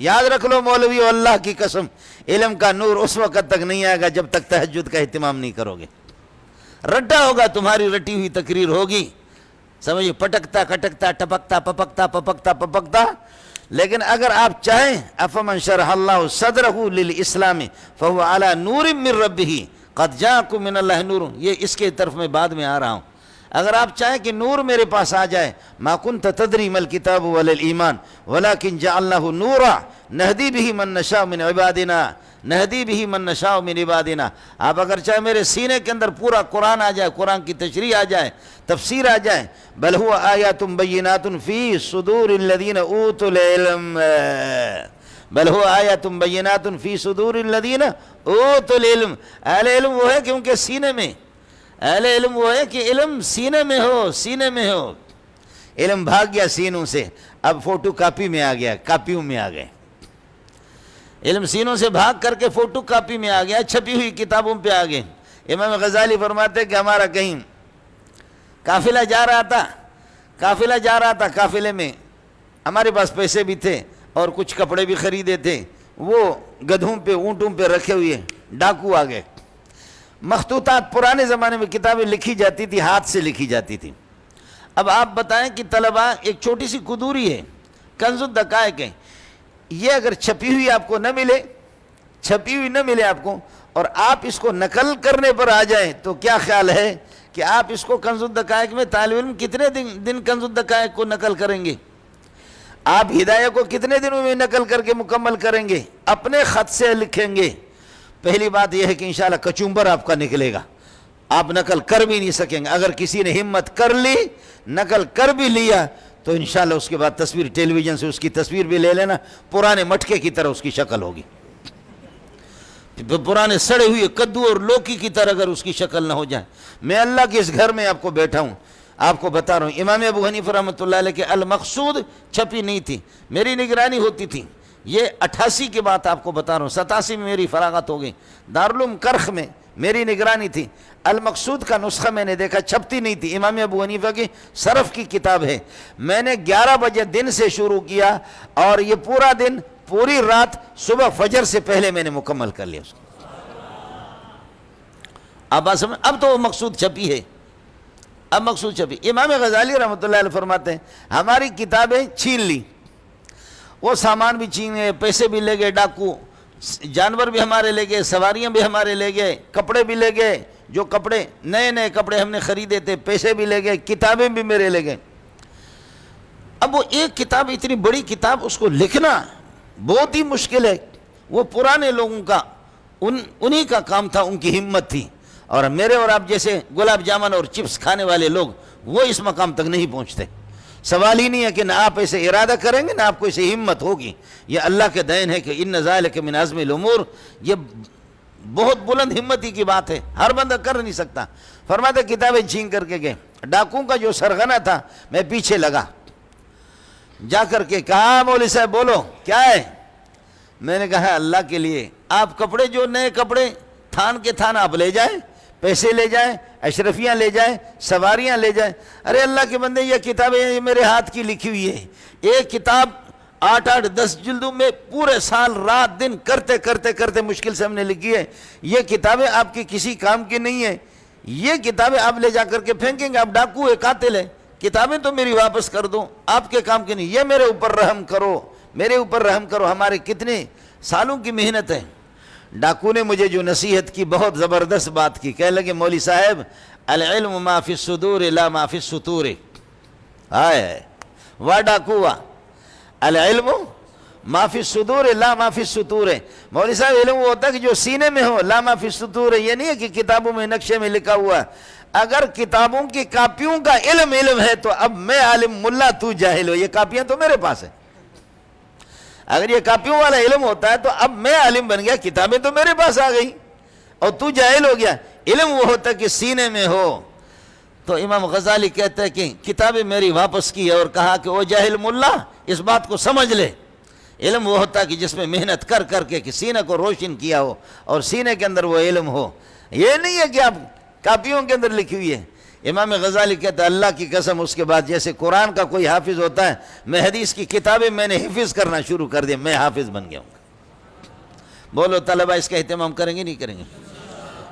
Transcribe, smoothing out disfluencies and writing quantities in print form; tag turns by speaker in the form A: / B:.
A: یاد رکھ لو مولوی، اللہ کی قسم علم کا نور اس وقت تک نہیں آئے گا جب تک تہجد کا اہتمام نہیں کرو گے. رٹا ہوگا، تمہاری رٹی ہوئی تقریر ہوگی، سمجھے، پٹکتا کٹکتا ٹپکتا پپکتا پپکتا پپکتا. لیکن اگر آپ چاہیں افمن شرح اللہ صدرہ للاسلام فہو علی نور من ربہ قد جاءکم من اللہ نور، یہ اس کے طرف میں بعد میں آ رہا ہوں. اگر آپ چاہیں کہ نور میرے پاس آ جائے، ما کنت تدری ما الکتاب ولا الایمان ولکن جعلناہ نورا نہدی بہ من نشاء من عبادنا نہدی بہ من نشاء من عبادنا. آپ اگر چاہے میرے سینے کے اندر پورا قرآن آ جائے، قرآن کی تشریح آ جائے، تفسیر آ جائے، بل هو آیات بینات فی صدور الذین اوتوا العلم، بل هو آیات بینات فی صدور الذین اوتوا العلم. اہل علم وہ ہے کہ ان کے سینے میں، اہل علم وہ ہے کہ علم سینے میں ہو، سینے میں ہو. علم بھاگ گیا سینوں سے، اب فوٹو کاپی میں آ گیا، کاپیوں میں آ گئے. علم سینوں سے بھاگ کر کے فوٹو کاپی میں آ گیا، چھپی ہوئی کتابوں پہ آ گئے. امام غزالی فرماتے کہ ہمارا کہیں قافلہ جا رہا تھا، قافلے میں ہمارے پاس پیسے بھی تھے اور کچھ کپڑے بھی خریدے تھے، وہ گدھوں پہ اونٹوں پہ رکھے ہوئے ڈاکو آ گئے. مخطوطات پرانے زمانے میں کتابیں لکھی جاتی تھی، ہاتھ سے لکھی جاتی تھی. اب آپ بتائیں کہ طلباء ایک چھوٹی سی قدوری ہے، کنز الدقائق ہے، یہ اگر چھپی ہوئی آپ کو نہ ملے، چھپی ہوئی نہ ملے آپ کو، اور آپ اس کو نقل کرنے پر آ جائیں تو کیا خیال ہے کہ آپ اس کو کنز الدقائق میں طالب علم کتنے دن کنز الدقائق کو نقل کریں گے؟ آپ ہدایہ کو کتنے دنوں میں نقل کر کے مکمل کریں گے؟ اپنے خط سے لکھیں گے. پہلی بات یہ ہے کہ انشاءاللہ کچومبر آپ کا نکلے گا، آپ نقل کر بھی نہیں سکیں گے. اگر کسی نے ہمت کر لی، نقل کر بھی لیا، تو انشاءاللہ اس کے بعد تصویر ٹیلی ویژن سے اس کی تصویر بھی لے لینا، پرانے مٹکے کی طرح اس کی شکل ہوگی، پرانے سڑے ہوئے کدو اور لوکی کی طرح اگر اس کی شکل نہ ہو جائے. میں اللہ کے اس گھر میں آپ کو بیٹھا ہوں، آپ کو بتا رہا ہوں، امام ابو حنیفہ رحمۃ اللہ علیہ کے المقصود چھپی نہیں تھی، میری نگرانی ہوتی تھی. یہ 88 کی بات آپ کو بتا رہا ہوں، 87 میں میری فراغت ہو گئی. دارالعلوم کرخ میں میری نگرانی تھی. المقصود کا نسخہ میں نے دیکھا، چھپتی نہیں تھی. امام ابو حنیفہ کی صرف کی کتاب ہے. میں نے 11 بجے دن سے شروع کیا اور یہ پورا دن، پوری رات، صبح فجر سے پہلے میں نے مکمل کر لیا اس کو. اب تو وہ مقصود چھپی ہے، اب مقصود چھپی. امام غزالی رحمۃ اللہ علیہ فرماتے ہیں ہماری کتابیں چھین لی، وہ سامان بھی چھین گئے، پیسے بھی لے گئے ڈاکو، جانور بھی ہمارے لے گئے، سواریاں بھی ہمارے لے گئے، کپڑے بھی لے گئے، جو کپڑے نئے کپڑے ہم نے خریدے تھے، پیسے بھی لے گئے، کتابیں بھی میرے لے گئے. اب وہ ایک کتاب، اتنی بڑی کتاب، اس کو لکھنا بہت ہی مشکل ہے. وہ پرانے لوگوں کا، انہی کا کام تھا، ان کی ہمت تھی. اور میرے اور آپ جیسے گلاب جامن اور چپس کھانے والے لوگ وہ اس مقام تک نہیں پہنچتے. سوال ہی نہیں ہے کہ نہ آپ ایسے ارادہ کریں گے نہ آپ کو ایسے ہمت ہوگی. یہ اللہ کے دین ہے کہ ان ذالک من عزم الامور، یہ بہت بلند ہمتی کی بات ہے، ہر بندہ کر نہیں سکتا. فرماتے کتابیں چھین کر کے گئے. ڈاکوں کا جو سرغنہ تھا، میں پیچھے لگا، جا کر کے کہا مولوی صاحب بولو کیا ہے؟ میں نے کہا اللہ کے لیے آپ کپڑے، جو نئے کپڑے تھان کے تھان آپ لے جائیں، پیسے لے جائیں، اشرفیاں لے جائیں، سواریاں لے جائیں. ارے اللہ کے بندے، یہ کتابیں یہ میرے ہاتھ کی لکھی ہوئی ہے. ایک کتاب 8-10 جلدوں میں پورے سال رات دن کرتے کرتے کرتے مشکل سے ہم نے لکھی ہے. یہ کتابیں آپ کی کسی کام کی نہیں ہے. یہ کتابیں آپ لے جا کر کے پھینکیں گے، آپ ڈاکو ہے، قاتل ہے. کتابیں تو میری واپس کر دو، آپ کے کام کی نہیں. یہ میرے اوپر رحم کرو، میرے اوپر رحم کرو. ہمارے کتنے سالوں کی محنت ہے. ڈاکو نے مجھے جو نصیحت کی، بہت زبردست بات کی. کہنے لگے مولوی صاحب العلم ما فی الصدور لا ما فی السطور. آئے واہ ڈاکو واہ، العلم ما فی الصدور لا ما فی السطور. مولوی صاحب علم وہ ہوتا ہے کہ جو سینے میں ہو، لا ما فی السطور. یہ نہیں ہے کہ کتابوں میں نقشے میں لکھا ہوا. اگر کتابوں کی کاپیوں کا علم ہے تو اب میں عالم، ملا تو جاہل ہو. یہ کاپیاں تو میرے پاس ہیں. اگر یہ کاپیوں والا علم ہوتا ہے تو اب میں عالم بن گیا، کتابیں تو میرے پاس آ گئی اور تو جاہل ہو گیا. علم وہ ہوتا ہے کہ سینے میں ہو. تو امام غزالی کہتا ہے کہ کتابیں میری واپس کی اور کہا کہ او جاہل ملا، اس بات کو سمجھ لے. علم وہ ہوتا ہے کہ جس میں محنت کر کر کے کہ سینے کو روشن کیا ہو اور سینے کے اندر وہ علم ہو. یہ نہیں ہے کہ آپ کاپیوں کے اندر لکھی ہوئی ہے. امام غزالی کہتا ہے اللہ کی قسم اس کے بعد جیسے قرآن کا کوئی حافظ ہوتا ہے، میں حدیث کی کتابیں میں نے حفظ کرنا شروع کر دیا، میں حافظ بن گیا ہوں۔ بولو طلبہ اس کا اہتمام کریں گے نہیں کریں گے؟